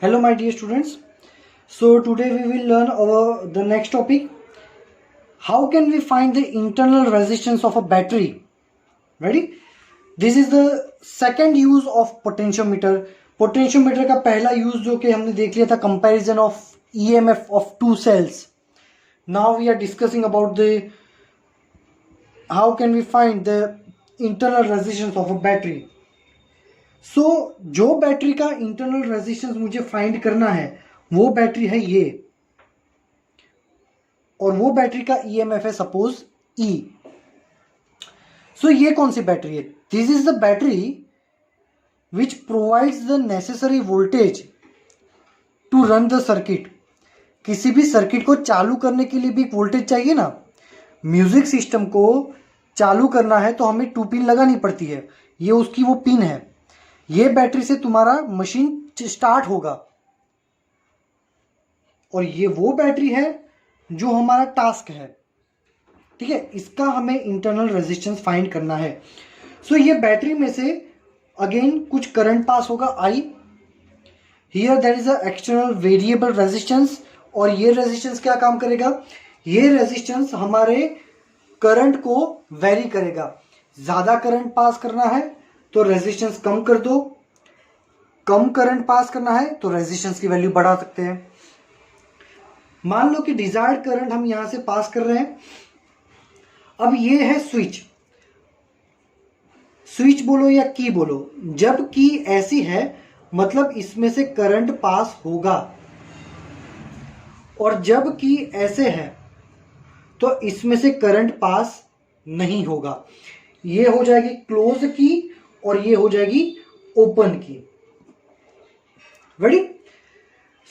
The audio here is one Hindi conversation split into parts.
Hello my dear students. So today we will learn the next topic. How can we find the internal resistance of a battery? Ready? This is the second use of potentiometer. Potentiometer का पहला यूज जो कि हमने देख लिया था comparison of EMF of two cells. Now we are discussing about the how can we find the internal resistance of a battery. सो जो बैटरी का इंटरनल रेजिस्टेंस मुझे फाइंड करना है वो बैटरी है ये, और वो बैटरी का ईएमएफ है सपोज E. सो ये कौन सी बैटरी है? This is the battery which provides the necessary voltage to run the circuit. किसी भी सर्किट को चालू करने के लिए भी एक वोल्टेज चाहिए ना. म्यूजिक सिस्टम को चालू करना है तो हमें 2 पिन लगानी पड़ती है. ये उसकी वो पिन है. ये बैटरी से तुम्हारा मशीन स्टार्ट होगा, और ये वो बैटरी है जो हमारा टास्क है. ठीक है, इसका हमें इंटरनल रेजिस्टेंस फाइंड करना है. सो ये बैटरी में से अगेन कुछ करंट पास होगा I. Here there is a external variable resistance. और ये रेजिस्टेंस क्या काम करेगा? ये रेजिस्टेंस हमारे करंट को वेरी करेगा. ज्यादा करंट पास करना है तो रेजिस्टेंस कम कर दो, कम करंट पास करना है तो रेजिस्टेंस की वैल्यू बढ़ा सकते हैं. मान लो कि डिजायर्ड करंट हम यहां से पास कर रहे हैं. अब ये है स्विच. स्विच बोलो या की बोलो, जब की ऐसी है मतलब इसमें से करंट पास होगा, और जब की ऐसे है तो इसमें से करंट पास नहीं होगा. ये हो जाएगी क्लोज की और ये हो जाएगी ओपन की. रेडी?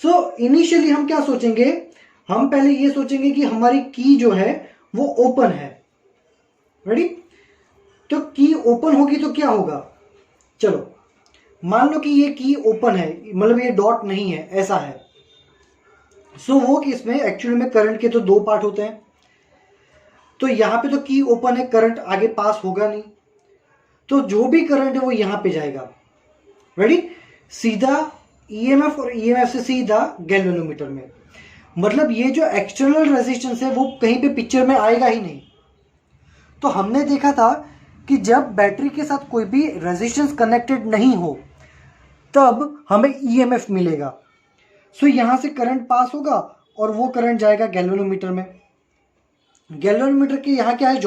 सो इनिशियली हम क्या सोचेंगे? हम पहले ये सोचेंगे कि हमारी की जो है वो ओपन है. रेडी? तो की ओपन होगी तो क्या होगा? चलो मान लो कि ये की ओपन है, मतलब ये डॉट नहीं है, ऐसा है. सो वो कि इसमें एक्चुअली में करंट के तो 2 पार्ट होते हैं. तो यहां पे तो की ओपन है, करंट आगे पास होगा नहीं, तो जो भी करंट है वो यहां पे जाएगा. रेडी? सीधा ईएमएफ और ईएमएफ से सीधा गैल्वेनोमीटर में. मतलब ये जो एक्सटर्नल रेजिस्टेंस है वो कहीं पे पिक्चर में आएगा ही नहीं. तो हमने देखा था कि जब बैटरी के साथ कोई भी रेजिस्टेंस कनेक्टेड नहीं हो तब हमें ईएमएफ मिलेगा. सो यहां से करंट पास होगा और वो करंट जाएगा गैल्वेनोमीटर में. गैल्वेनोमीटर के यहाँ क्या है?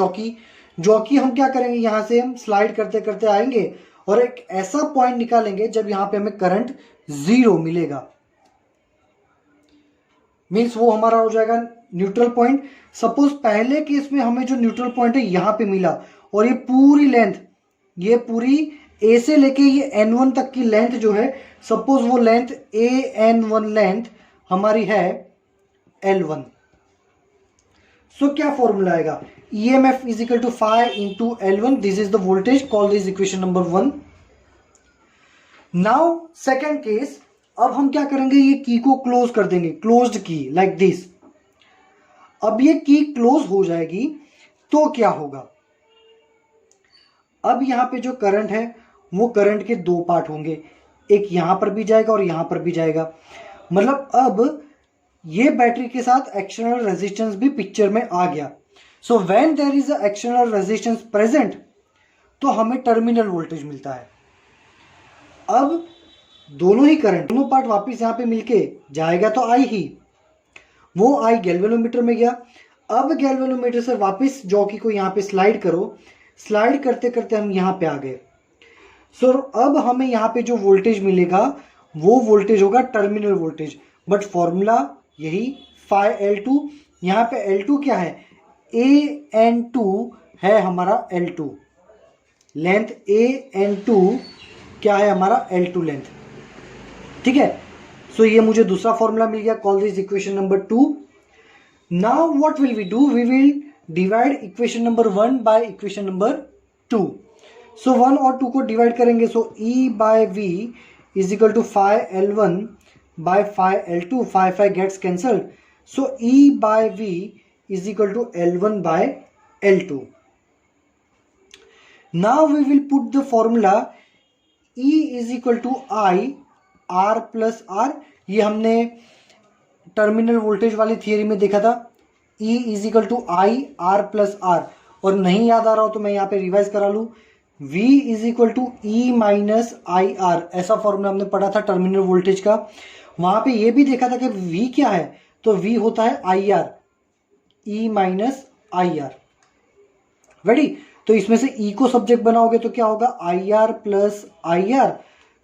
जॉकी हम क्या करेंगे? यहां से हम स्लाइड करते करते आएंगे और एक ऐसा पॉइंट निकालेंगे जब यहां पे हमें करंट 0 मिलेगा. मींस वो हमारा हो जाएगा न्यूट्रल पॉइंट. सपोज पहले केस में हमें जो न्यूट्रल पॉइंट है यहां पे मिला, और ये पूरी लेंथ, ये पूरी ए से लेके ये N1 तक की लेंथ जो है, सपोज वो लेंथ AN1 लेंथ हमारी है L1. सो क्या फॉर्मूला आएगा? EMF is equal to phi into L1. This is the voltage. Call this equation number 1. Now second case. अब हम क्या करेंगे? ये की को क्लोज कर देंगे, क्लोज्ड की लाइक दिस. अब ये की क्लोज हो जाएगी तो क्या होगा? अब यहां पे जो करंट है वो करंट के 2 पार्ट होंगे, एक यहां पर भी जाएगा और यहां पर भी जाएगा. मतलब अब ये बैटरी के साथ एक्सटर्नल रेजिस्टेंस भी पिक्चर में आ गया. So when there is a external resistance present तो हमें टर्मिनल वोल्टेज मिलता है. अब दोनों ही करंट, दोनों पार्ट वापस यहां पे मिलके जाएगा तो आई ही, वो आई गैल्वेनोमीटर में गया. अब गैल्वेनोमीटर से वापस जॉकी को यहां पे स्लाइड करो. स्लाइड करते करते हम यहां पे आ गए. सो अब हमें यहां पे जो वोल्टेज मिलेगा वो वोल्टेज होगा टर्मिनल वोल्टेज. बट फॉर्मूला यही phi L2. यहां पे L2 क्या है? AN2 है हमारा L2 लेंथ. AN2 क्या है? हमारा L2 लेंथ. ठीक है. सो ये मुझे दूसरा फॉर्मूला मिल गया. Call this equation number 2. Now what will we do? We will divide equation number 1 by equation number 2. So 1 और 2 को डिवाइड करेंगे. So E by V is equal to phi L1 by phi L2. phi gets cancelled. So E by V is equal to L1 by L2. Now we will put the formula E is equal to I R plus R ये हमने टर्मिनल वोल्टेज वाली थियरी में देखा था, E is equal to I R plus R. और नहीं याद आ रहा हो तो मैं यहाँ पे रिवाइज करा लूँ, V is equal to E minus I R, ऐसा फॉर्मूला हमने पढ़ा था टर्मिनल वोल्टेज का। वहां पे ये भी देखा था कि V क्या है, तो V होता है I R, E minus I are. Ready, तो इसमें से E को सब्जेक्ट बनाओगे तो क्या होगा, I R plus I R.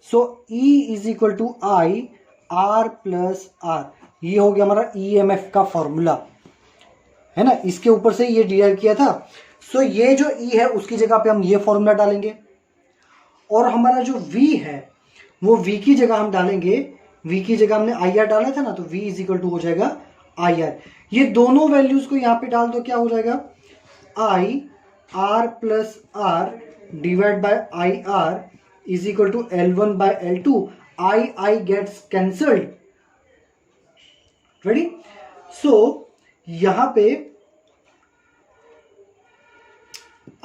So E is equal to I R plus R, ये हो गया हमारा EMF का फॉर्मूला, है ना। इसके ऊपर से ये डिराइव किया था। सो ये जो E है उसकी जगह पे हम ये फॉर्मूला डालेंगे, और हमारा जो V है वो V की जगह हम डालेंगे, V की जगह हमने आई आर डाला था ना, तो V इज इक्वल टू हो जाएगा आई आर। ये दोनों वैल्यूज को यहाँ पे डाल दो, क्या हो जाएगा, I R plus R divide by I R is equal to L1 by L2। I gets cancelled. Ready, so यहां पे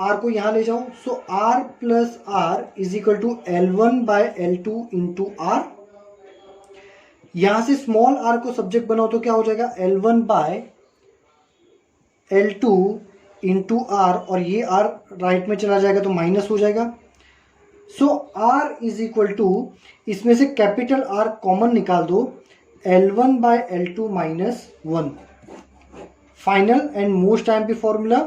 R को यहां ले जाओ, so R plus R is equal to L1 by L2 into R. यहां से स्मॉल r को सब्जेक्ट बनाओ तो क्या हो जाएगा, L1 by L2 into are, और ये r राइट में चला जाएगा तो माइनस हो जाएगा। So R is equal to, इसमें से कैपिटल R कॉमन निकाल दो, L1 by L2 minus 1। Final and most time पे फॉर्मूला,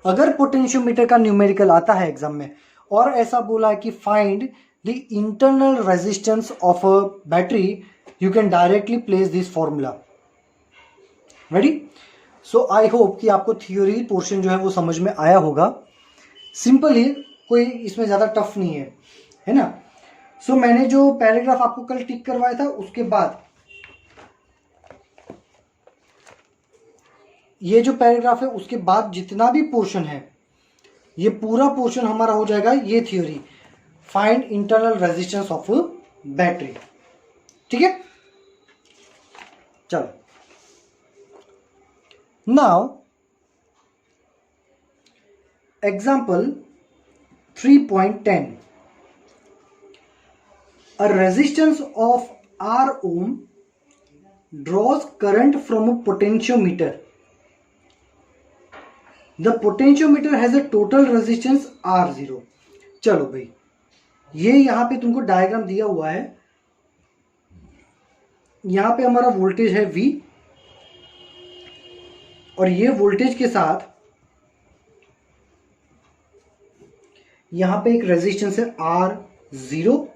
अगर पोटेंशियोमीटर का न्यूमेरिकल आता है एग्जाम में और ऐसा बोला है कि find the internal resistance of a battery, you can directly place this formula. Ready, so I hope कि आपको थ्योरी पोर्शन जो है वो समझ में आया होगा। सिंपल ही, कोई इसमें ज़्यादा टफ नहीं है ना। सो मैंने जो पैराग्राफ आपको कल टिक करवाया था उसके बाद ये जो पैराग्राफ है उसके बाद जितना भी पोर्शन है, ये पूरा पोर्शन हमारा हो जाएगा ये theory, find internal resistance of battery. ठीक है, चलो now example 3.10, a resistance of R ohm draws current from a potentiometer. The potentiometer has a total resistance R0। चलो भाई, ये यहां पे तुमको डायग्राम दिया हुआ है, यहां पे हमारा वोल्टेज है V, और ये वोल्टेज के साथ यहां पे एक रेजिस्टेंस है R0,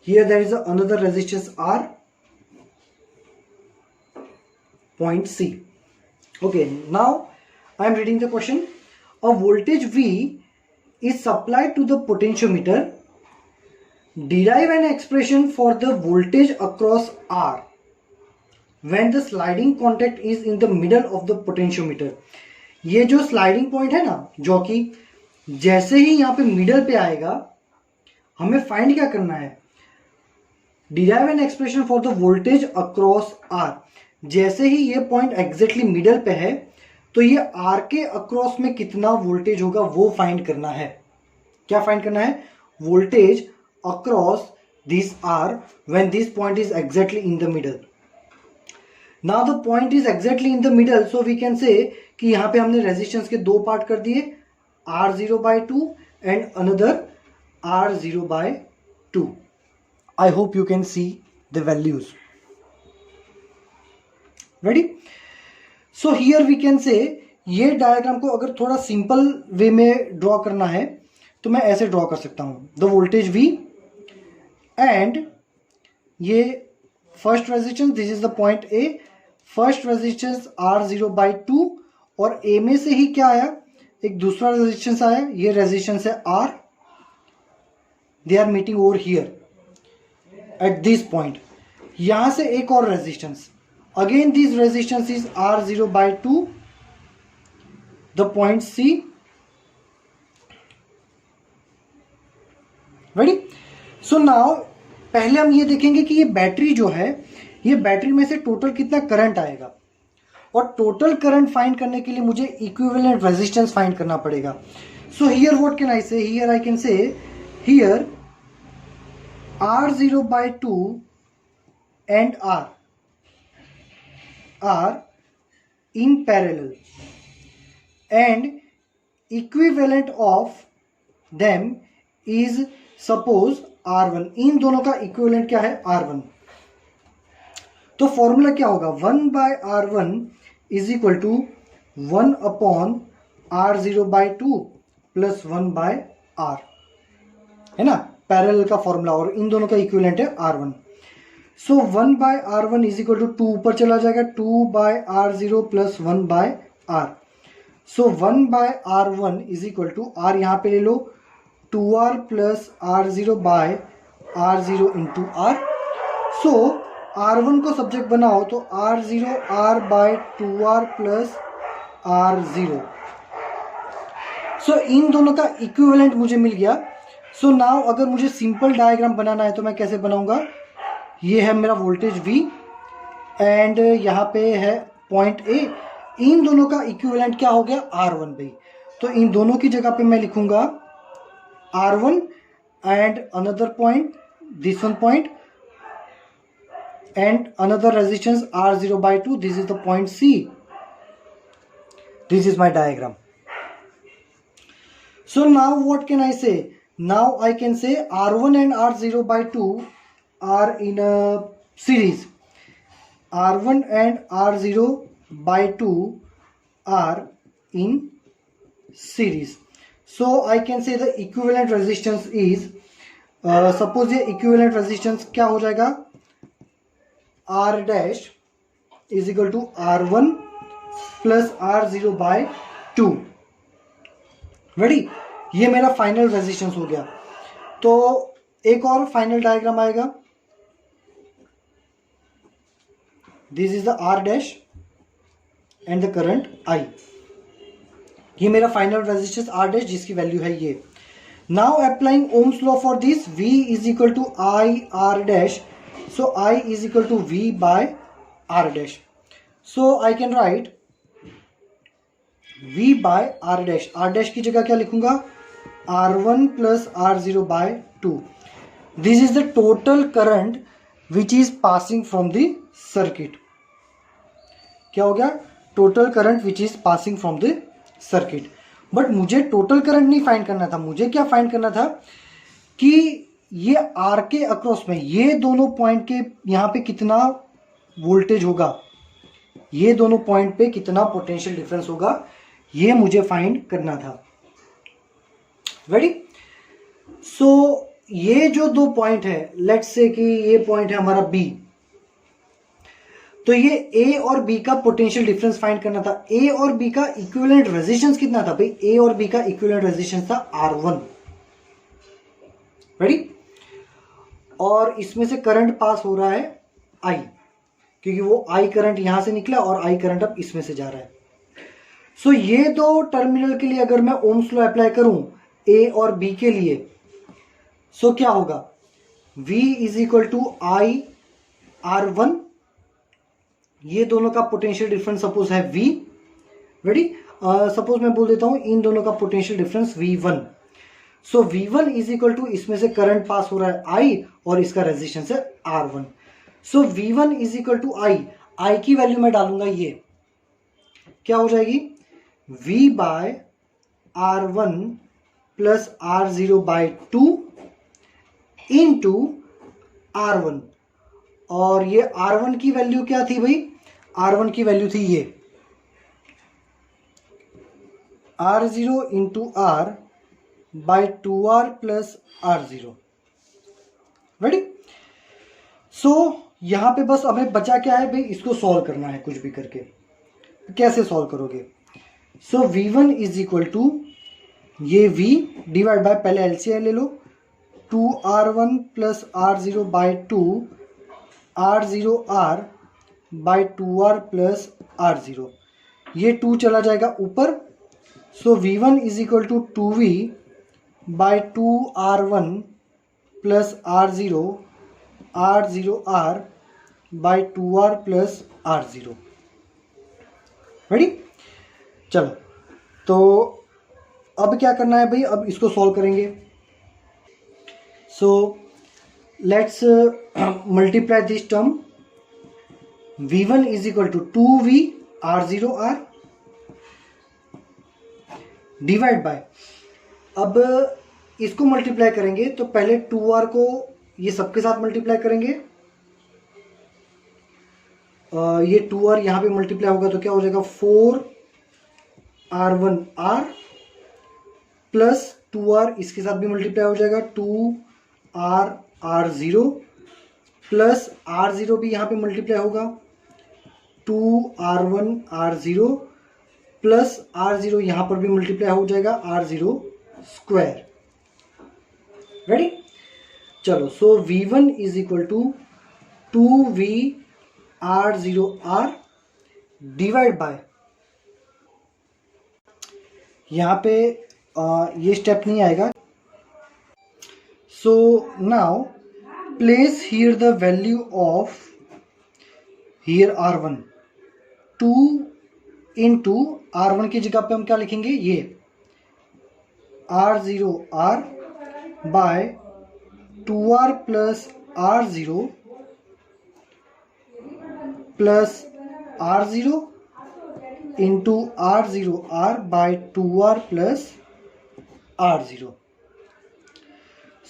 here there is another resistance R, point C. Okay, now I am reading the question. A voltage V is supplied to the potentiometer. Derive an expression for the voltage across R when the sliding contact is in the middle of the potentiometer। ये जो स्लाइडिंग पॉइंट है ना, जो कि जैसे ही यहाँ पे मिडल पे आएगा, हमें फाइंड क्या करना है, derive an expression for the voltage across R. जैसे ही ये पॉइंट एग्जैक्टली मिडल पे है तो ये आर के अक्रॉस में कितना वोल्टेज होगा वो फाइंड करना है। क्या फाइंड करना है, voltage across this R when this point is exactly in the middle. Now the point is exactly in the middle, so we can say कि यहाँ पे हमने रेजिस्टेंस के दो पार्ट कर दिए, R0/2 and another R0/2। I hope you can see the values. Ready? So here we can say, ये डायग्राम को अगर थोड़ा सिंपल वे में ड्रॉ करना है तो मैं ऐसे ड्रॉ कर सकता हूँ, द वोल्टेज V एंड ये first resistance, this is the point A, first resistance R0/2, और A में से ही क्या आया, एक दूसरा रेजिस्टेंस आया, ये रेजिस्टेंस है R, they are meeting over here at this point. यहां से एक और resistance, again this resistance is R0/2, the point C। Ready, so now पहले हम ये देखेंगे कि ये बैटरी जो है, ये बैटरी में से टोटल कितना करंट आएगा, और टोटल करंट फाइंड करने के लिए मुझे इक्विवेलेंट रेजिस्टेंस फाइंड करना पड़ेगा. So here what can I say, here I can say here R0 by 2 and R are in parallel and equivalent of them is suppose R1. इन दोनों का इक्विवेलेंट क्या है? R1. तो फॉर्मूला क्या होगा? 1 by R1 is equal to 1 upon R0 by 2 plus 1 by R, है ना, पैरेलल का फॉर्मूला, और इन दोनों का इक्विवेलेंट है R1. So 1 by R1 is equal to 2 ऊपर चला जाएगा, 2 by R0 plus 1 by R. So 1 by R1 is equal to R यहाँ पे ले लो, 2R plus R0 by R0 into R. So R1 को सब्जेक्ट बनाओ तो R0 R by 2R plus R0. So इन दोनों का इक्विवेलेंट मुझे मिल गया. सो नाउ अगर मुझे सिंपल डायग्राम बनाना है तो मैं कैसे बनाऊंगा? ये है मेरा वोल्टेज V एंड यहाँ पे है पॉइंट A. इन दोनों का इक्विवेलेंट क्या हो गया? R1 भाई. तो इन दोनों की जगह पे मैं लिखूंगा R1 and another point, this one point and another resistance R0 by 2. This is the point C. This is my diagram. So now what can I say? Now I can say R1 and R0 by 2 are in a series. R1 and R0 by 2 are in series. So I can say the equivalent resistance is suppose ये equivalent resistance क्या हो जाएगा? R dash is equal to R1 plus R0 by 2. Ready? ये मेरा फाइनल रेजिस्टेंस हो गया. तो एक और फाइनल डायग्राम आएगा. This is the R dash and the current I. ये मेरा फाइनल रेजिस्टेंस R डैश जिसकी वैल्यू है ये. Now applying Ohm's law for this, V is equal to I R dash. So I is equal to V by R dash. So I can write V by R dash. R dash की जगह क्या लिखूंगा? R1 plus R0 by 2. This is the total current which is passing from the circuit. क्या हो गया? Total current which is passing from the circuit. But मुझे टोटल करंट नहीं फाइंड करना था. मुझे क्या फाइंड करना था कि ये R के अक्रॉस में ये दोनों पॉइंट के यहाँ पे कितना वोल्टेज होगा, ये दोनों पॉइंट पे कितना पोटेंशियल डिफरेंस होगा, ये मुझे फाइंड करना था. रेडी? सो ये जो दो पॉइंट है, लेट्स से कि ये पॉइंट है हमारा B, तो ये A और B का पोटेंशियल डिफरेंस फाइंड करना था. A और B का इक्विवेलेंट रेजिस्टेंस कितना था भाई? A और B का इक्विवेलेंट रेजिस्टेंस था R1. रेडी? और इसमें से करंट पास हो रहा है I, क्योंकि वो I करंट यहां से निकला और I करंट अब इसमें से जा रहा है. सो ये दो टर्मिनल के लिए अगर मैं ओम्स लॉ अप्लाई करूं A और B के लिए, सो क्या होगा? V is equal to I R1. ये दोनों का पोटेंशियल डिफरेंस सपोज है V. रेडी? सपोज मैं बोल देता हूं इन दोनों का potential difference V1. So V1 is equal to, इसमें से करंट पास हो रहा है I और इसका रेजिस्टेंस है R1. So V1 is equal to I की वैल्यू मैं डालूंगा, ये क्या हो जाएगी? V by R1 plus R0 by 2 into R1. और ये R1 की वैल्यू क्या थी भाई? R1 की वैल्यू थी ये R0 into R by 2R plus R0. Ready? So यहां पे बस हमें बचा क्या है भाई? इसको सॉल्व करना है कुछ भी करके. कैसे सॉल्व करोगे? So V1 is equal to ये V डिवाइड बाय, पहले LCI ले लो, 2R1 plus R0 by 2 R0R by 2R plus R0. ये 2 चला जाएगा ऊपर. So V1 is equal to 2V by 2R1 plus R0R by 2R plus R0. Ready? चलो, तो अब क्या करना है भाई, अब इसको सॉल्व करेंगे। So let's multiply this term v1 is equal to 2v r0r divide by, अब इसको मल्टीप्लाई करेंगे तो पहले 2r को ये सबके साथ मल्टीप्लाई करेंगे, ये 2r यहाँ पे मल्टीप्लाई होगा तो क्या हो जाएगा 4r1r प्लस 2r इसके साथ भी मल्टीप्लाई हो जाएगा 2r0 प्लस r0 भी यहाँ पे मल्टीप्लाई होगा 2r1r0 प्लस r0 यहाँ पर भी मल्टीप्लाई हो जाएगा r0 स्क्वायर। रेडी? चलो, so v1 is equal to 2v r0r divide by, यहाँ पे ये स्टेप नहीं आएगा। So now place here the value of here r1, 2 into r1 की जगह पे हम क्या लिखेंगे, ये r0r by 2r plus r0 plus r0 into r0r by 2r plus r0।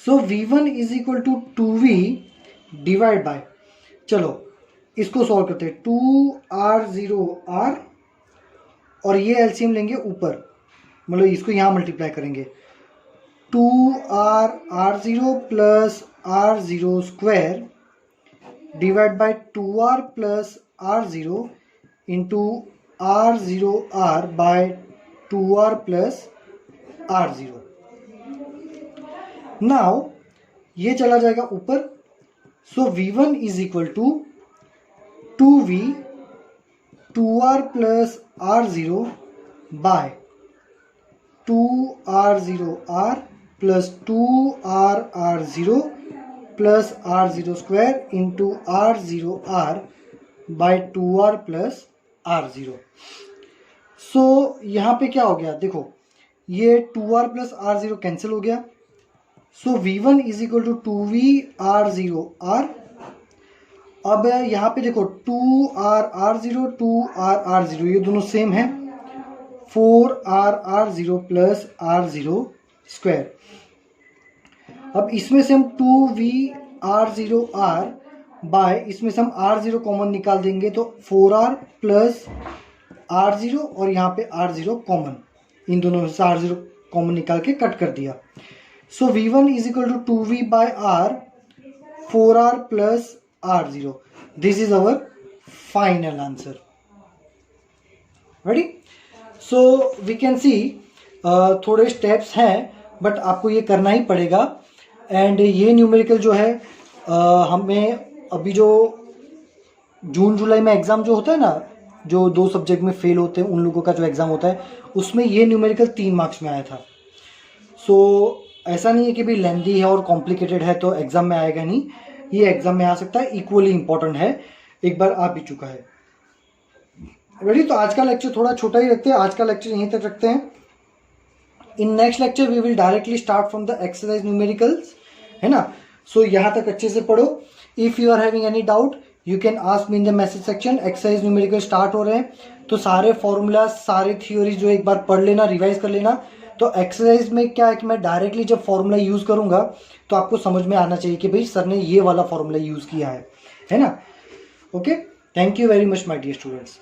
So v1 is equal to 2v divide by, चलो इसको सॉल्व करते हैं, 2r0r और ये एलसीएम लेंगे ऊपर, मतलब इसको यहाँ मल्टीप्लाई करेंगे, 2r0 plus r0 square divide by 2r plus r0 into r0r by 2r plus r0। Now ये चला जाएगा ऊपर, so v1 is equal to 2v 2r plus r0 by 2r0r plus 2r0 plus r0 square into r0r by 2r plus r0। सो यहाँ पे क्या हो गया, देखो ये 2r प्लस r0 कैंसिल हो गया, सो v1 is equal to 2v r0r। अब यहाँ पे देखो 2r0 2r0 ये दोनों सेम है, 4r0 प्लस r0 स्क्वायर। अब इसमें से हम 2v r0r बाय, इसमें से हम r0 कॉमन निकाल देंगे तो 4r प्लस r0 और यहाँ पे r0 कॉमन, इन दोनों में से r0 कॉमन निकाल के कट कर दिया। So v1 is equal to 2v by r 4r plus r0, this is our final answer. Ready? So we can see थोड़े स्टेप्स हैं बट आपको ये करना ही पड़ेगा। एंड ये न्यूमेरिकल जो है हमें अभी जो जून जुलाई में एग्ज़ाम जो होता है ना, जो 2 सब्जेक्ट में फेल होते हैं उन लोगों का जो एग्ज़ाम होता है उसमें ये न्यूमेरिकल 3 मार्क्स में आया था। सो ऐसा नहीं है कि भाई लेंथी है और कॉम्प्लिकेटेड है तो एग्ज़ाम में आएगा नहीं, ये एग्ज़ाम में आ सकता है, इक्वली इंपॉर्टेंट है, एक बार आ भी चुका है। रेडी? तो आज का लेक्चर थोड़ा छोटा ही रखते हैं, आज का लेक्चर यहीं तक रखते हैं। In next lecture we will directly start from the exercise numericals, है ना? सो यहाँ तक अच्छे से पढ़ो। If you are having any doubt you can ask me in the message section. Exercise numerical start हो रहे हैं तो सारे फॉर्मूला सारे थ्योरी जो एक बार पढ़ लेना, रिवाइज कर लेना। तो एक्सरसाइज में क्या है कि मैं डायरेक्टली जब फॉर्मूला यूज़ करूँगा तो आपको समझ में आना चाहिए कि भाई सर ने ये वाला फॉर्मूला यूज़ किया है ना? Okay, thank you very much my dear students.